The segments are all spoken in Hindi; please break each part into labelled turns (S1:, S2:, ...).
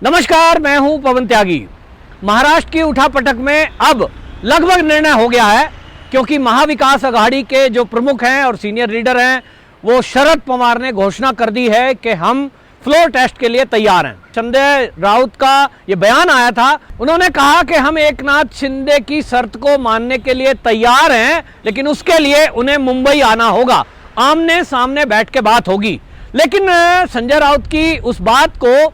S1: नमस्कार, मैं हूं पवन त्यागी। महाराष्ट्र की उठापटक में अब लगभग निर्णय हो गया है, क्योंकि महाविकास अघाड़ी के जो प्रमुख हैं और सीनियर लीडर हैं वो शरद पवार ने घोषणा कर दी है कि हम फ्लोर टेस्ट के लिए तैयार हैं। संजय राउत का ये बयान आया था, उन्होंने कहा कि हम एकनाथ शिंदे की शर्त को मानने के लिए तैयार हैं, लेकिन उसके लिए उन्हें मुंबई आना होगा, आमने सामने बैठ के बात होगी। लेकिन संजय राउत की उस बात को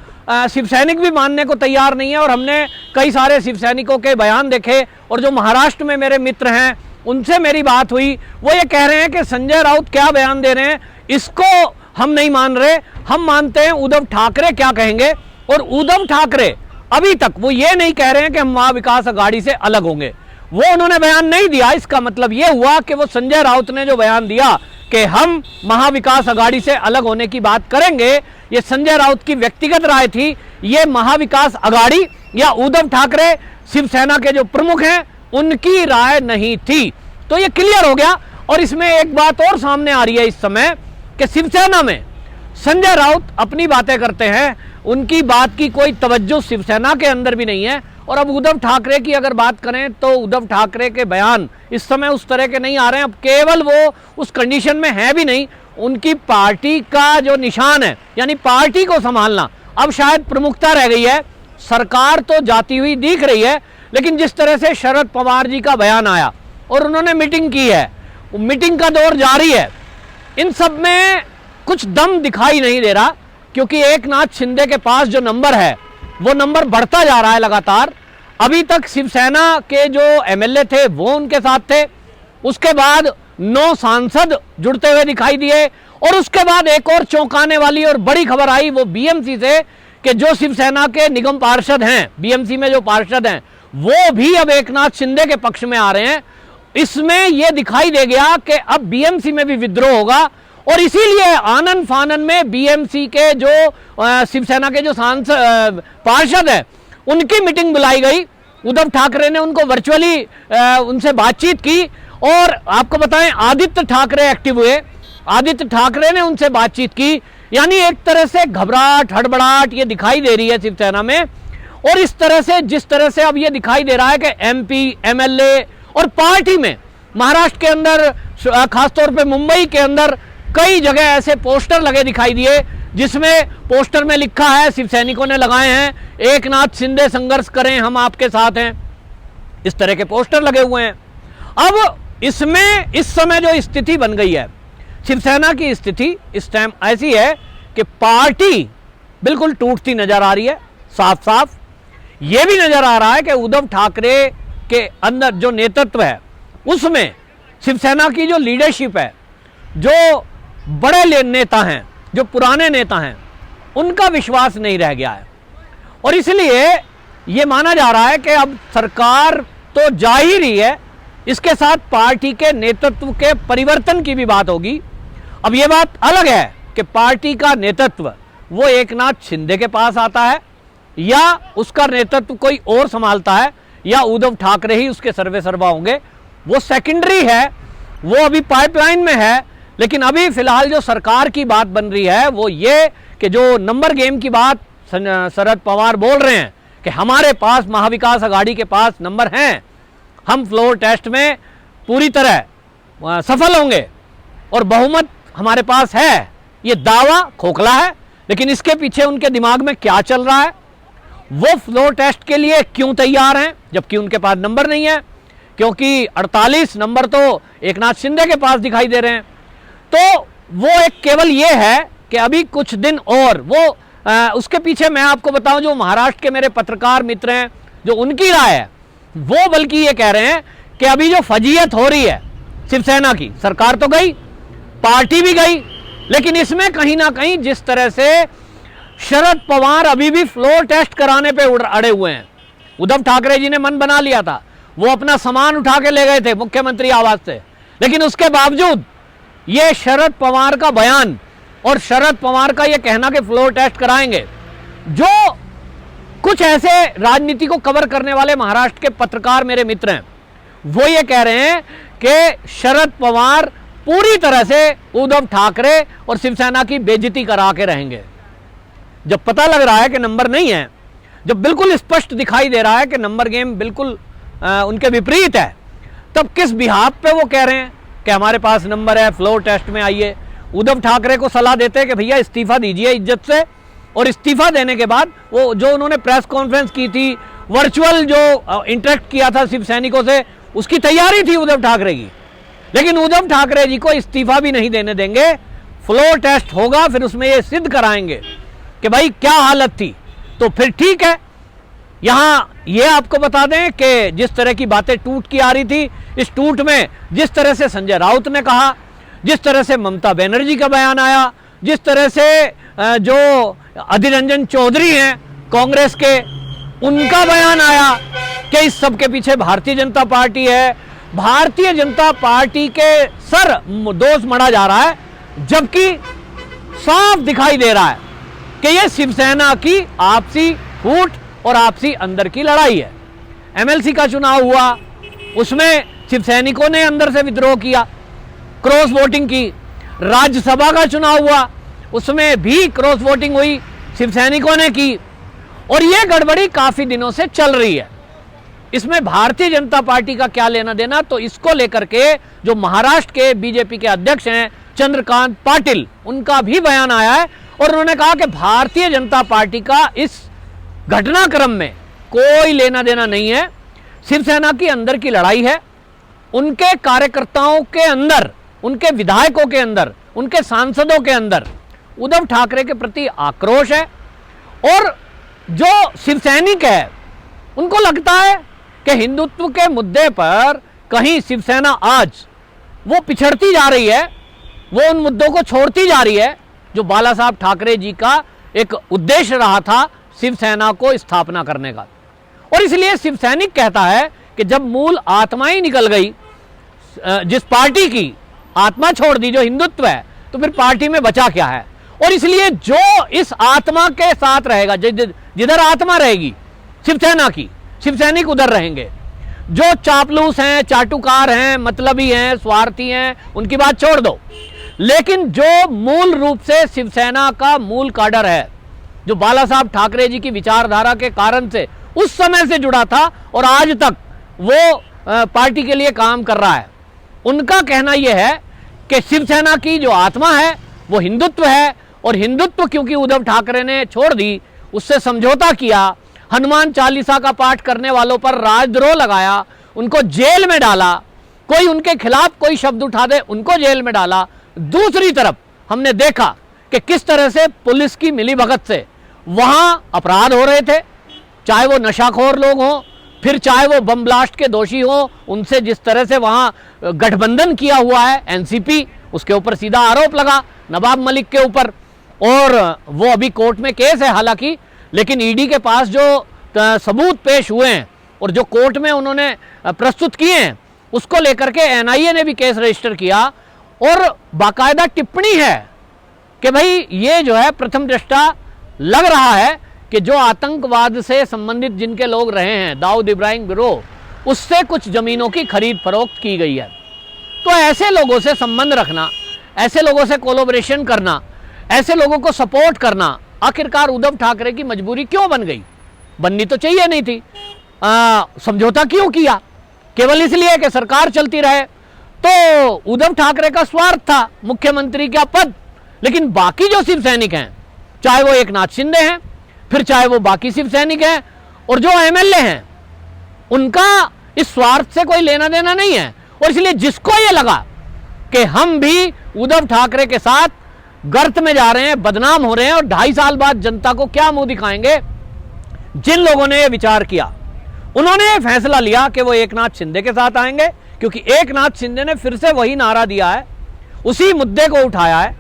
S1: शिव सैनिक भी मानने को तैयार नहीं है। और हमने कई सारे शिव सैनिकों के बयान देखे और जो महाराष्ट्र में मेरे मित्र हैं उनसे मेरी बात हुई, वो ये कह रहे हैं कि संजय राउत क्या बयान दे रहे हैं इसको हम नहीं मान रहे, हम मानते हैं उद्धव ठाकरे क्या कहेंगे। और उद्धव ठाकरे अभी तक वो ये नहीं कह रहे हैं कि हम महाविकास अघाड़ी से अलग होंगे, वो उन्होंने बयान नहीं दिया। इसका मतलब ये हुआ कि वो संजय राउत ने जो बयान दिया कि हम महाविकास अघाड़ी से अलग होने की बात करेंगे, ये संजय राउत की व्यक्तिगत राय थी, ये महाविकास अघाड़ी या उद्धव ठाकरे शिवसेना के जो प्रमुख हैं उनकी राय नहीं थी। तो ये क्लियर हो गया। और इसमें एक बात और सामने आ रही है इस समय कि शिवसेना में संजय राउत अपनी बातें करते हैं, उनकी बात की कोई तवज्जो शिवसेना के अंदर भी नहीं है। और अब उद्धव ठाकरे की अगर बात करें तो उद्धव ठाकरे के बयान इस समय उस तरह के नहीं आ रहे हैं। अब केवल वो उस कंडीशन में है भी नहीं, उनकी पार्टी का जो निशान है यानी पार्टी को संभालना अब शायद प्रमुखता रह गई है। सरकार तो जाती हुई दिख रही है, लेकिन जिस तरह से शरद पवार जी का बयान आया और उन्होंने मीटिंग की है, मीटिंग का दौर जारी है, इन सब में कुछ दम दिखाई नहीं दे रहा। क्योंकि एकनाथ शिंदे के पास जो नंबर है वो नंबर बढ़ता जा रहा है लगातार। अभी तक शिवसेना के जो एमएलए थे वो उनके साथ थे, उसके बाद 9 सांसद जुड़ते हुए दिखाई दिए, और उसके बाद एक और चौंकाने वाली और बड़ी खबर आई वो बीएमसी से कि जो शिवसेना के निगम पार्षद हैं, बीएमसी में जो पार्षद हैं वो भी अब एकनाथ शिंदे के पक्ष में आ रहे हैं। इसमें यह दिखाई दे गया कि अब बीएमसी में भी विद्रोह होगा, और इसीलिए आनन फानन में बीएमसी के जो शिवसेना के जो सांसद पार्षद हैं उनकी मीटिंग बुलाई गई। उद्धव ठाकरे ने उनको वर्चुअली उनसे बातचीत की, और आपको बताएं आदित्य ठाकरे एक्टिव हुए, आदित्य ठाकरे ने उनसे बातचीत की। यानी एक तरह से घबराहट हड़बड़ाहट ये दिखाई दे रही है शिवसेना में। और इस तरह से जिस तरह से अब ये दिखाई दे रहा है कि एमपी एमएलए और पार्टी में महाराष्ट्र के अंदर खासतौर पे मुंबई के अंदर कई जगह ऐसे पोस्टर लगे दिखाई दिए, जिसमें पोस्टर में लिखा है, शिव सैनिकों ने लगाए हैं, एकनाथ शिंदे संघर्ष करें हम आपके साथ हैं। इस तरह के पोस्टर लगे हुए हैं। अब इसमें इस समय जो स्थिति बन गई है, शिवसेना की स्थिति इस टाइम ऐसी है कि पार्टी बिल्कुल टूटती नजर आ रही है। साफ साफ यह भी नजर आ रहा है कि उद्धव ठाकरे के अंदर जो नेतृत्व है उसमें शिवसेना की जो लीडरशिप है, जो बड़े नेता हैं, जो पुराने नेता हैं, उनका विश्वास नहीं रह गया है। और इसलिए यह माना जा रहा है कि अब सरकार तो जा ही रही है, इसके साथ पार्टी के नेतृत्व के परिवर्तन की भी बात होगी। अब यह बात अलग है कि पार्टी का नेतृत्व वो एकनाथ शिंदे के पास आता है या उसका नेतृत्व कोई और संभालता है या उद्धव ठाकरे ही उसके सर्वे सर्वा होंगे, वो सेकेंडरी है, वो अभी पाइपलाइन में है। लेकिन अभी फिलहाल जो सरकार की बात बन रही है वो ये कि जो नंबर गेम की बात शरद पवार बोल रहे हैं कि हमारे पास महाविकास अघाड़ी के पास नंबर हैं, हम फ्लोर टेस्ट में पूरी तरह सफल होंगे और बहुमत हमारे पास है, ये दावा खोखला है। लेकिन इसके पीछे उनके दिमाग में क्या चल रहा है, वो फ्लोर टेस्ट के लिए क्यों तैयार हैं जबकि उनके पास नंबर नहीं है, क्योंकि 48 नंबर तो एकनाथ शिंदे के पास दिखाई दे रहे हैं। तो वो एक केवल ये है कि अभी कुछ दिन और वो उसके पीछे मैं आपको बताऊं, जो महाराष्ट्र के मेरे पत्रकार मित्र हैं जो उनकी राय है वो बल्कि ये कह रहे हैं कि अभी जो फजीयत हो रही है शिवसेना की, सरकार तो गई, पार्टी भी गई, लेकिन इसमें कहीं ना कहीं जिस तरह से शरद पवार अभी भी फ्लोर टेस्ट कराने पे अड़े हुए हैं। उद्धव ठाकरे जी ने मन बना लिया था, वो अपना सामान उठा के ले गए थे मुख्यमंत्री आवास से, लेकिन उसके बावजूद ये शरद पवार का बयान और शरद पवार का ये कहना कि फ्लोर टेस्ट कराएंगे, जो कुछ ऐसे राजनीति को कवर करने वाले महाराष्ट्र के पत्रकार मेरे मित्र हैं वो ये कह रहे हैं कि शरद पवार पूरी तरह से उद्धव ठाकरे और शिवसेना की बेइज्जती करा के रहेंगे। जब पता लग रहा है कि नंबर नहीं है, जब बिल्कुल स्पष्ट दिखाई दे रहा है कि नंबर गेम बिल्कुल उनके विपरीत है, तब किस बिहाफ पे वो कह रहे हैं कि हमारे पास नंबर है, फ्लोर टेस्ट में आइए। उद्धव ठाकरे को सलाह देते हैं कि भैया इस्तीफा दीजिए इज्जत से, और इस्तीफा देने के बाद वो जो उन्होंने प्रेस कॉन्फ्रेंस की थी, वर्चुअल जो इंटरेक्ट किया था शिव सैनिकों से, उसकी तैयारी थी उद्धव ठाकरे की। लेकिन उद्धव ठाकरे जी को इस्तीफा भी नहीं देने देंगे, फ्लोर टेस्ट होगा, फिर उसमें ये सिद्ध कराएंगे कि भाई क्या हालत थी। तो फिर ठीक है, यहां ये आपको बता दें कि जिस तरह की बातें टूट की आ रही थी, इस टूट में जिस तरह से संजय राउत ने कहा, जिस तरह से ममता बनर्जी का बयान आया, जिस तरह से जो अधीर रंजन चौधरी हैं कांग्रेस के, उनका बयान आया कि इस सब के पीछे भारतीय जनता पार्टी है, भारतीय जनता पार्टी के सर दोष मढ़ा जा रहा है, जबकि साफ दिखाई दे रहा है कि यह शिवसेना की आपसी फूट और आपसी अंदर की लड़ाई है। एमएलसी का चुनाव हुआ, उसमें शिव सैनिकों ने अंदर से विद्रोह किया, क्रॉस वोटिंग की। राज्यसभा का चुनाव हुआ, उसमें भी क्रॉस वोटिंग हुई, शिव सैनिकों ने की। और यह गड़बड़ी काफी दिनों से चल रही है। इसमें भारतीय जनता पार्टी का क्या लेना देना, तो इसको लेकर के जो महाराष्ट्र के बीजेपी के अध्यक्ष हैं चंद्रकांत पाटिल, उनका भी बयान आया है और उन्होंने कहा कि भारतीय जनता पार्टी का इस घटनाक्रम में कोई लेना देना नहीं है। शिवसेना की अंदर की लड़ाई है, उनके कार्यकर्ताओं के अंदर, उनके विधायकों के अंदर, उनके सांसदों के अंदर उद्धव ठाकरे के प्रति आक्रोश है। और जो शिवसैनिक है उनको लगता है कि हिंदुत्व के मुद्दे पर कहीं शिवसेना आज वो पिछड़ती जा रही है, वो उन मुद्दों को छोड़ती जा रही है जो बाला साहब ठाकरे जी का एक उद्देश्य रहा था शिवसेना को स्थापना करने का। और इसलिए शिवसैनिक कहता है कि जब मूल आत्मा ही निकल गई, जिस पार्टी की आत्मा छोड़ दी जो हिंदुत्व है, तो फिर पार्टी में बचा क्या है। और इसलिए जो इस आत्मा के साथ रहेगा, जिधर आत्मा रहेगी शिवसेना की, शिवसैनिक उधर रहेंगे। जो चापलूस हैं, चाटुकार हैं, मतलबी हैं, स्वार्थी हैं, उनकी बात छोड़ दो। लेकिन जो मूल रूप से शिवसेना का मूल काडर है, जो बाला साहब ठाकरे जी की विचारधारा के कारण से उस समय से जुड़ा था और आज तक वो पार्टी के लिए काम कर रहा है, उनका कहना यह है कि शिवसेना की जो आत्मा है वो हिंदुत्व है। और हिंदुत्व क्योंकि उद्धव ठाकरे ने छोड़ दी, उससे समझौता किया, हनुमान चालीसा का पाठ करने वालों पर राजद्रोह लगाया, उनको जेल में डाला, कोई उनके खिलाफ कोई शब्द उठा दे उनको जेल में डाला। दूसरी तरफ हमने देखा कि किस तरह से पुलिस की मिलीभगत से वहां अपराध हो रहे थे, चाहे वो नशाखोर लोग हों, फिर चाहे वो बम ब्लास्ट के दोषी हों, उनसे जिस तरह से वहां गठबंधन किया हुआ है एनसीपी, उसके ऊपर सीधा आरोप लगा नवाब मलिक के ऊपर। और वो अभी कोर्ट में केस है हालांकि, लेकिन ईडी के पास जो सबूत पेश हुए हैं और जो कोर्ट में उन्होंने प्रस्तुत किए हैं, उसको लेकर के एनआईए ने भी केस रजिस्टर किया और बाकायदा टिप्पणी है कि भाई ये जो है प्रथम दृष्टा लग रहा है कि जो आतंकवाद से संबंधित जिनके लोग रहे हैं, दाऊद इब्राहिम गिरोह, उससे कुछ जमीनों की खरीद फरोख्त की गई है। तो ऐसे लोगों से संबंध रखना, ऐसे लोगों से कोलैबोरेशन करना, ऐसे लोगों को सपोर्ट करना, आखिरकार उद्धव ठाकरे की मजबूरी क्यों बन गई? बननी तो चाहिए नहीं थी। समझौता क्यों किया? केवल इसलिए कि सरकार चलती रहे। तो उद्धव ठाकरे का स्वार्थ था मुख्यमंत्री का पद, लेकिन बाकी जो शिव सैनिक हैं, चाहे वो एकनाथ शिंदे हैं, फिर चाहे वो बाकी शिव सैनिक हैं और जो एमएलए हैं, उनका इस स्वार्थ से कोई लेना देना नहीं है। और इसलिए जिसको ये लगा कि हम भी उद्धव ठाकरे के साथ गर्त में जा रहे हैं, बदनाम हो रहे हैं और 2.5 साल बाद जनता को क्या मुंह दिखाएंगे, जिन लोगों ने यह विचार किया, उन्होंने ये फैसला लिया कि वो एकनाथ शिंदे के साथ आएंगे, क्योंकि एकनाथ शिंदे ने फिर से वही नारा दिया है, उसी मुद्दे को उठाया है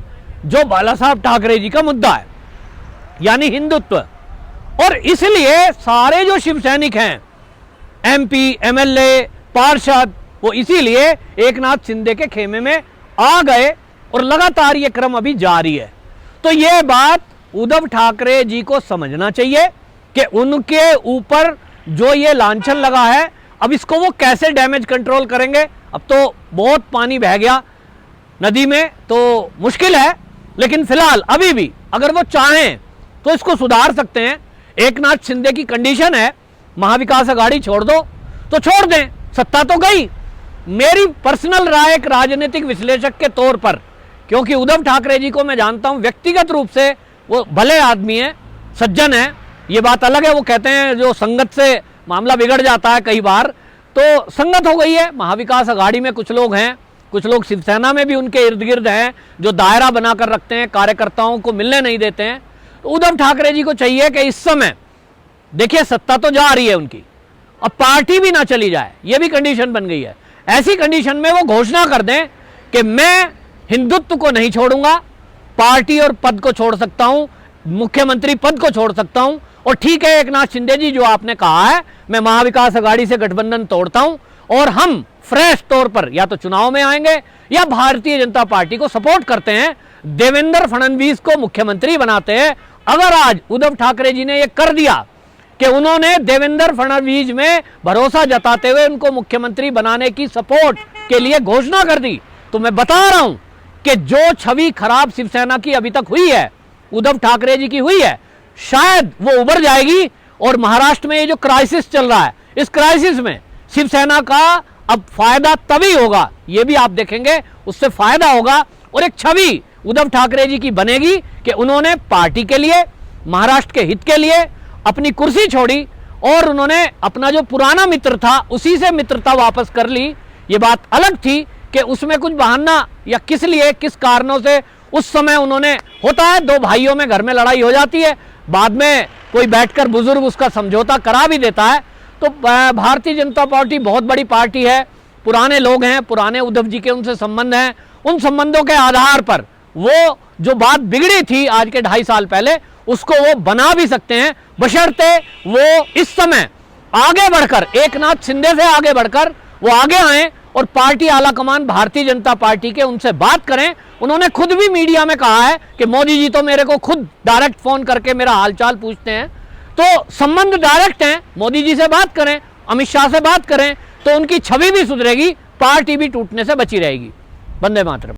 S1: जो बाला साहब ठाकरे जी का मुद्दा है, यानी हिंदुत्व। और इसलिए सारे जो शिव सैनिक हैं, एमपी, एमएलए, पार्षद, वो इसीलिए एकनाथ शिंदे के खेमे में आ गए और लगातार ये क्रम अभी जारी है। तो ये बात उद्धव ठाकरे जी को समझना चाहिए कि उनके ऊपर जो ये लांछन लगा है, अब इसको वो कैसे डैमेज कंट्रोल करेंगे। अब तो बहुत पानी बह गया नदी में, तो मुश्किल है, लेकिन फिलहाल अभी भी अगर वो चाहें तो इसको सुधार सकते हैं। एकनाथ शिंदे की कंडीशन है महाविकास अघाड़ी छोड़ दो, तो छोड़ दें, सत्ता तो गई। मेरी पर्सनल राय एक राजनीतिक विश्लेषक के तौर पर, क्योंकि उद्धव ठाकरे जी को मैं जानता हूं व्यक्तिगत रूप से, वो भले आदमी हैं, सज्जन हैं, ये बात अलग है। वो कहते हैं जो संगत से मामला बिगड़ जाता है कई बार, तो संगत हो गई है। महाविकास अघाड़ी में कुछ लोग हैं, कुछ लोग शिवसेना में भी उनके इर्द गिर्द हैं जो दायरा बनाकर रखते हैं, कार्यकर्ताओं को मिलने नहीं देते हैं। तो उद्धव ठाकरे जी को चाहिए कि इस समय देखिए सत्ता तो जा रही है उनकी, अब पार्टी भी ना चली जाए, ये भी कंडीशन बन गई है। ऐसी कंडीशन में वो घोषणा कर दें कि मैं हिंदुत्व को नहीं छोड़ूंगा, पार्टी और पद को छोड़ सकता हूं, मुख्यमंत्री पद को छोड़ सकता हूं, और ठीक है एकनाथ शिंदे जी जो आपने कहा है, मैं महाविकास अघाड़ी से गठबंधन तोड़ता हूं और हम फ्रेश तौर पर या तो चुनाव में आएंगे या भारतीय जनता पार्टी को सपोर्ट करते हैं, देवेंद्र फडणवीस को मुख्यमंत्री बनाते हैं। अगर आज उद्धव ठाकरे जी ने यह कर दिया कि उन्होंने देवेंद्र फडणवीस में भरोसा जताते हुए उनको मुख्यमंत्री बनाने की सपोर्ट के लिए घोषणा कर दी, तो मैं बता रहा हूं कि जो छवि खराब शिवसेना की अभी तक हुई है, उद्धव ठाकरे जी की हुई है, शायद वो उभर जाएगी। और महाराष्ट्र में ये जो क्राइसिस चल रहा है, इस क्राइसिस में शिवसेना का अब फायदा तभी होगा, ये भी आप देखेंगे, उससे फायदा होगा। और एक छवि उद्धव ठाकरे जी की बनेगी कि उन्होंने पार्टी के लिए, महाराष्ट्र के हित के लिए अपनी कुर्सी छोड़ी और उन्होंने अपना जो पुराना मित्र था उसी से मित्रता वापस कर ली। ये बात अलग थी कि उसमें कुछ बहाना या किस लिए, किस कारणों से उस समय उन्होंने, होता है दो भाइयों में घर में लड़ाई हो जाती है, बाद में कोई बैठकर बुजुर्ग उसका समझौता करा भी देता है। तो भारतीय जनता पार्टी बहुत बड़ी पार्टी है, पुराने लोग हैं, पुराने उद्धव जी के उनसे संबंध हैं, उन संबंधों के आधार पर वो जो बात बिगड़ी थी आज के 2.5 साल पहले, उसको वो बना भी सकते हैं, बशर्ते वो इस समय आगे बढ़कर, एकनाथ शिंदे से आगे बढ़कर वो आगे आए और पार्टी आलाकमान भारतीय जनता पार्टी के उनसे बात करें। उन्होंने खुद भी मीडिया में कहा है कि मोदी जी तो मेरे को खुद डायरेक्ट फोन करके मेरा हालचाल पूछते हैं, तो संबंध डायरेक्ट हैं, मोदी जी से बात करें, अमित शाह से बात करें, तो उनकी छवि भी सुधरेगी, पार्टी भी टूटने से बची रहेगी। वंदे मातरम।